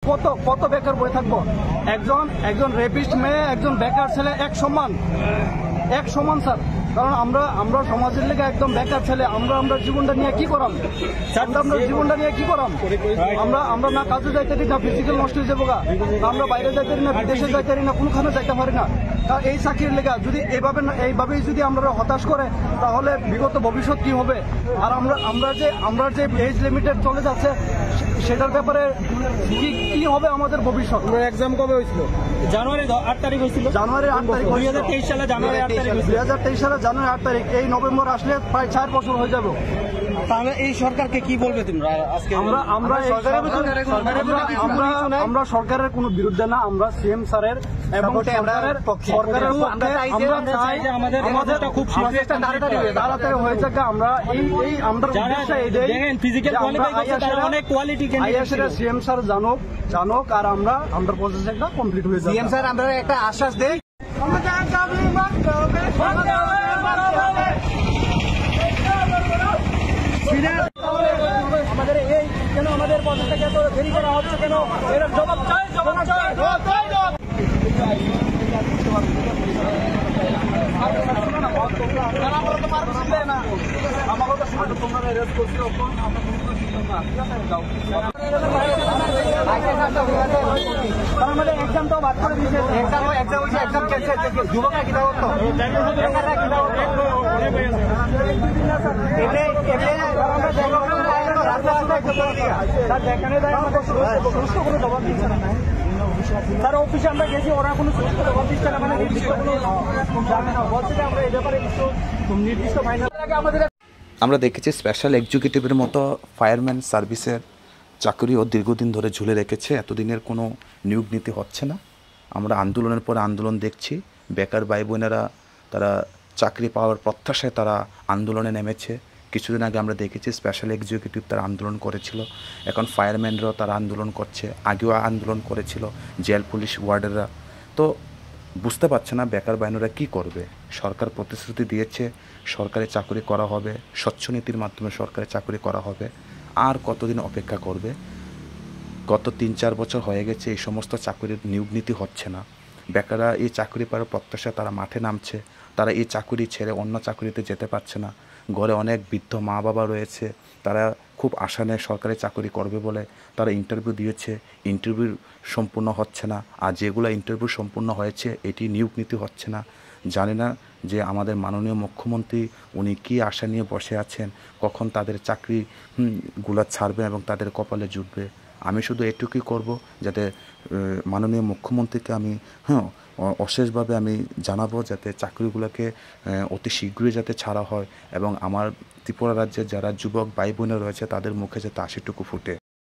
কত কত বেকার বই থাকবো। একজন রেপিস্ট মেয়ে, একজন বেকার ছেলে এক সমান স্যার। কারণ আমরা সমাজের লেগে একদম বেকার ছেলে, আমরা জীবনটা নিয়ে কি করাম? আমরা জীবনটা নিয়ে কি করাম? আমরা না কাজে যাইতে পারি, না ফিজিক্যাল নষ্ট হয়ে যাবো, আমরা বাইরে যাইতে পারি না, বিদেশে যাইতে পারি না, কোনখানে যাইতে পারি না। এই চাকরির লেগে যদি এইভাবেই যদি আমরা হতাশ করে, তাহলে বিগত ভবিষ্যৎ কি হবে? আর আমরা যে এজ লিমিটেড চলে যাচ্ছে, সেটার ব্যাপারে কি হবে আমাদের ভবিষ্যৎ? এক্সাম কবে হয়েছিল? জানুয়ারি 8 তারিখ হয়েছিল। জানুয়ারি 8 তারিখ 2023 সালে জানুয়ারি 8 তারিখ। 2023 সালে জানুয়ারি 8 তারিখ। এই নভেম্বর আসলে প্রায় 4 বছর হয়ে যাবে। তাহলে এই সরকারকে কি বলবে তোমরা আজকে? আমরা সরকারের কোনো বিরুদ্ধে না, আমরা সিএম স্যারের এবং সরকারের পক্ষে। আমরা চাই যে আমাদের খুব তাড়াতাড়ি হয়ে যাবে। আমরা এই আমরা দেখেন ফিজিক্যাল কোয়ালিফাই করছে, তার অনেক কোয়ালিটি ক্যান্ডিডেট। সিএম স্যার জানুক আর আমরা প্রসেসটা কমপ্লিট হয়ে যাবে। সিএম স্যার আমরা একটা আশ্বাস দেই, আমাদের এই কেন আমাদের প্রসেসটাকে এত দেরি করা হচ্ছে কেন? এর জবাব চাই। আমাদের এক্সামটাও বাদ করে দিয়েছে। এক্সাম ক্যান্সেল, যুবকরা কিনা হতো তার অফিসে আমরা গেছি, ওরা কোনো জবাব দিচ্ছে না, মানে নির্দিষ্ট কোনো জানে না, বলছে যে আমরা এই ব্যাপারে কিছু নির্দিষ্ট ফাইনাল আগে আমাদের। আমরা দেখেছি স্পেশাল এক্সিকিউটিভের মতো ফায়ারম্যান সার্ভিসের চাকরিও দীর্ঘদিন ধরে ঝুলে রেখেছে, এতদিনের কোনো নিয়োগ নীতি হচ্ছে না। আমরা আন্দোলনের পরে আন্দোলন দেখছি, বেকার ভাই বোনেরা তারা চাকরি পাওয়ার প্রত্যাশায় তারা আন্দোলনে নেমেছে। কিছুদিন আগে আমরা দেখেছি স্পেশাল এক্সিকিউটিভ তারা আন্দোলন করেছিল, এখন ফায়ারম্যানরাও তারা আন্দোলন করছে, আগেও আন্দোলন করেছিল জেল পুলিশ ওয়ার্ডেররা। তো বুঝতে পারছে না বেকার বাহিনীরা কি করবে। সরকার প্রতিশ্রুতি দিয়েছে সরকারি চাকরি করা হবে, স্বচ্ছ নীতির মাধ্যমে সরকারি চাকরি করা হবে। আর কতদিন অপেক্ষা করবে? গত 3-4 বছর হয়ে গেছে এই সমস্ত চাকরির নিয়োগ নীতি হচ্ছে না। বেকাররা এই চাকরি পাওয়ার প্রত্যাশা তারা মাঠে নামছে, তারা এই চাকরি ছেড়ে অন্য চাকরিতে যেতে পারছে না। ঘরে অনেক বৃদ্ধ মা বাবা রয়েছে, তারা খুব আশা নেয় সরকারি চাকরি করবে বলে তারা ইন্টারভিউ দিয়েছে, ইন্টারভিউ সম্পূর্ণ হচ্ছে না। আর যেগুলো ইন্টারভিউ সম্পূর্ণ হয়েছে এটি নিয়োগ নীতি হচ্ছে না। জানি না যে আমাদের মাননীয় মুখ্যমন্ত্রী উনি কী আশা নিয়ে বসে আছেন, কখন তাদের চাকরিগুলো ছাড়বেন এবং তাদের কপালে জুটবে। আমি শুধু এটুকুই করব, যাতে মাননীয় মুখ্যমন্ত্রীকে আমি অশেষভাবে আমি জানাবো যাতে চাকরিগুলোকে অতি শীঘ্রই যাতে ছাড়া হয় এবং আমার ত্রিপুরা রাজ্যের যারা যুবক ভাই বোনেরা রয়েছে তাদের মুখে যাতে হাসিটুকু ফুটে।